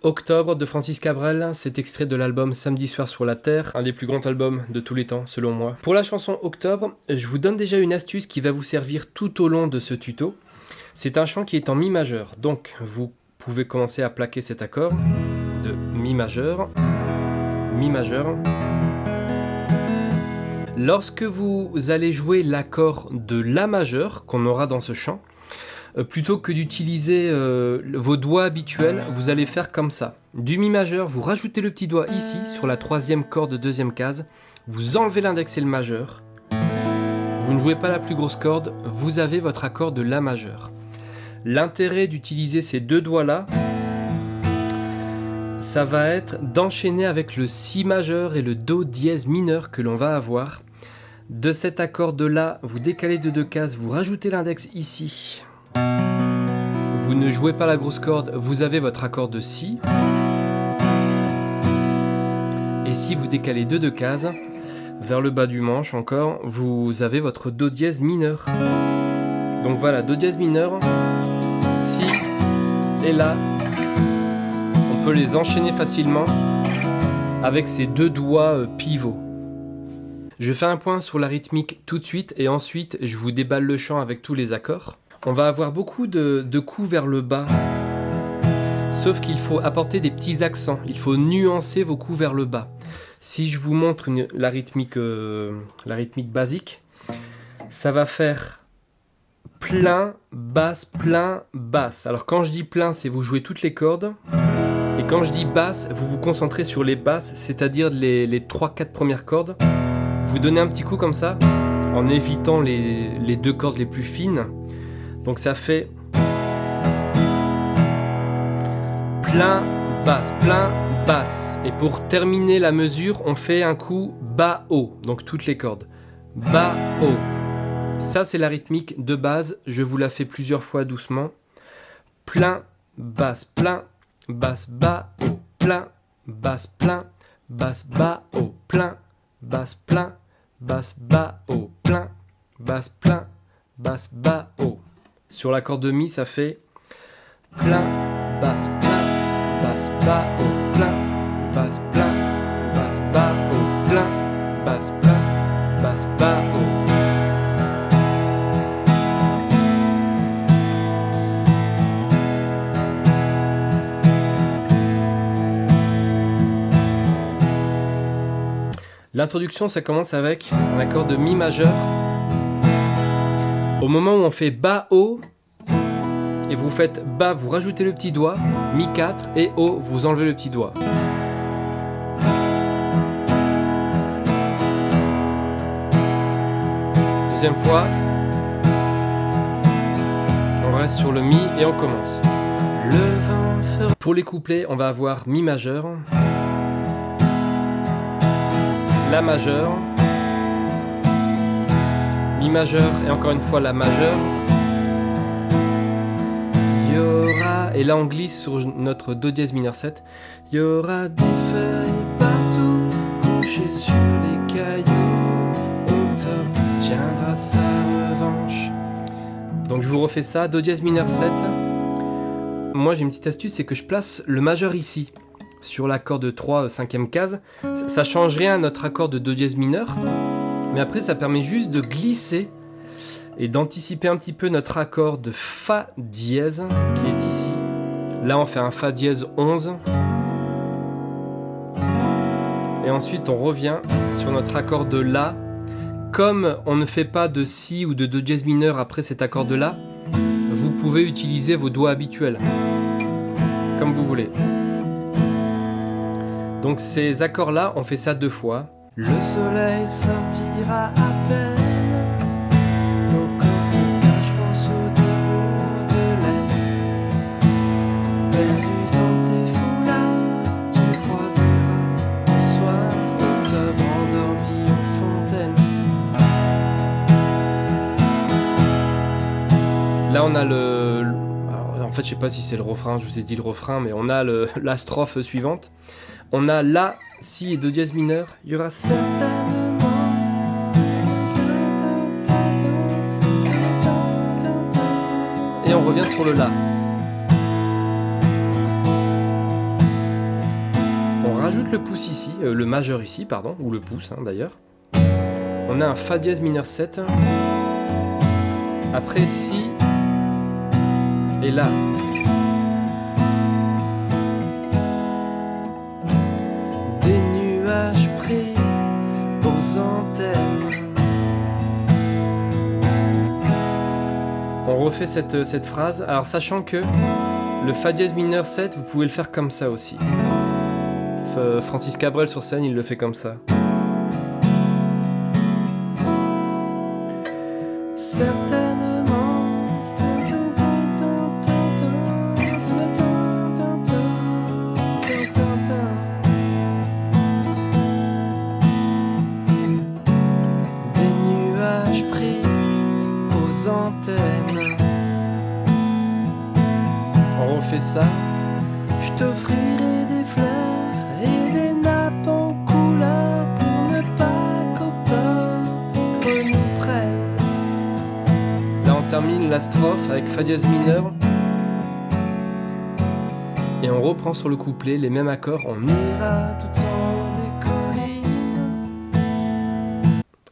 Octobre de Francis Cabrel, c'est extrait de l'album Samedi soir sur la Terre, un des plus grands albums de tous les temps selon moi. Pour la chanson Octobre, je vous donne déjà une astuce qui va vous servir tout au long de ce tuto. C'est un chant qui est en Mi majeur, donc vous pouvez commencer à plaquer cet accord de Mi majeur, Mi majeur. Lorsque vous allez jouer l'accord de La majeur qu'on aura dans ce chant, plutôt que d'utiliser vos doigts habituels, vous allez faire comme ça. Du Mi majeur, vous rajoutez le petit doigt ici, sur la troisième corde, deuxième case. Vous enlevez l'index et le majeur. Vous ne jouez pas la plus grosse corde, vous avez votre accord de La majeur. L'intérêt d'utiliser ces deux doigts-là, ça va être d'enchaîner avec le Si majeur et le Do dièse mineur que l'on va avoir. De cet accord de La, vous décalez de deux cases, vous rajoutez l'index ici. Vous ne jouez pas la grosse corde, vous avez votre accord de Si. Et si vous décalez de deux cases, vers le bas du manche encore, vous avez votre Do dièse mineur. Donc voilà, Do dièse mineur, Si et La. On peut les enchaîner facilement avec ces deux doigts pivots. Je fais un point sur la rythmique tout de suite et ensuite je vous déballe le chant avec tous les accords. On va avoir beaucoup de coups vers le bas, sauf qu'il faut apporter des petits accents, il faut nuancer vos coups vers le bas. Si je vous montre la rythmique basique, ça va faire plein, basse. Alors quand je dis plein, c'est vous jouez toutes les cordes, et quand je dis basse, vous vous concentrez sur les basses, c'est-à-dire les 3-4 premières cordes. Vous donnez un petit coup comme ça, en évitant les deux cordes les plus fines. Donc ça fait plein, basse. Et pour terminer la mesure, on fait un coup bas-haut, donc toutes les cordes. Bas-haut. Ça, c'est la rythmique de base. Je vous la fais plusieurs fois doucement. Plein, basse, bas-haut, plein, basse, bas-haut, plein, basse, bas-haut, plein, basse, bas-haut. Sur l'accord de Mi, ça fait plein, basse, bas-haut, plein, basse, bas-haut, plein, basse, bas-haut. L'introduction, ça commence avec un accord de Mi majeur. Au moment où on fait bas-haut, et vous faites bas, vous rajoutez le petit doigt, Mi 4, et haut, vous enlevez le petit doigt. Deuxième fois, on reste sur le Mi et on commence. Le vent fera... Pour les couplets, on va avoir Mi majeur, La majeur, Mi majeur et encore une fois La majeur. Il y aura, et là on glisse sur notre Do dièse mineur 7. Il y aura des feuilles partout, couchées sur les cailloux. Octobre tiendra sa revanche. Donc je vous refais ça, Do dièse mineur 7. Moi j'ai une petite astuce, c'est que je place le majeur ici, sur l'accord de 3, 5e case. Ça change rien à notre accord de Do dièse mineur. Mais après, ça permet juste de glisser et d'anticiper un petit peu notre accord de Fa dièse qui est ici. Là, on fait un Fa dièse 11. Et ensuite, on revient sur notre accord de La. Comme on ne fait pas de Si ou de Do dièse mineur après cet accord de La, vous pouvez utiliser vos doigts habituels, comme vous voulez. Donc ces accords-là, on fait ça 2 fois. Le soleil sortira à peine, nos corps se cacheront sous des bouts de laine. Perdu dans tes foulards, tu croiseras le soir octobre endormi aux fontaines. Là on a alors, en fait je sais pas si c'est le refrain, je vous ai dit le refrain, mais on a la strophe suivante. On a La, Si et Do dièse mineur. Il y aura certainement. Et on revient sur le La. rajoute le pouce ici, le majeur ici, pardon, ou le pouce d'ailleurs. On a un Fa dièse mineur 7. Après Si et La. Des nuages pris aux antennes. On refait cette phrase, alors sachant que le Fa dièse mineur 7, vous pouvez le faire comme ça aussi. Francis Cabrel sur scène, il le fait comme ça. Certainement. Des nuages pris aux antennes. On refait ça. Je t'offrirai des fleurs et des nappes en couleur pour ne pas qu'octobre nous prenne. Là on termine la strophe avec Fa dièse mineur. Et on reprend sur le couplet les mêmes accords. On ira tout en des collines.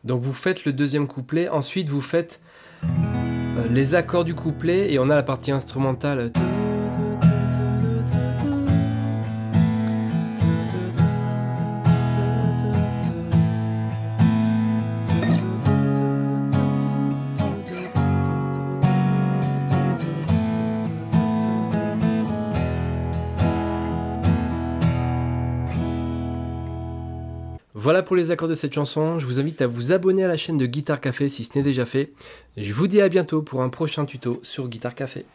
Donc vous faites le deuxième couplet. Ensuite vous faites les accords du couplet. Et on a la partie instrumentale. Voilà pour les accords de cette chanson, je vous invite à vous abonner à la chaîne de Guitare Café si ce n'est déjà fait. Je vous dis à bientôt pour un prochain tuto sur Guitare Café.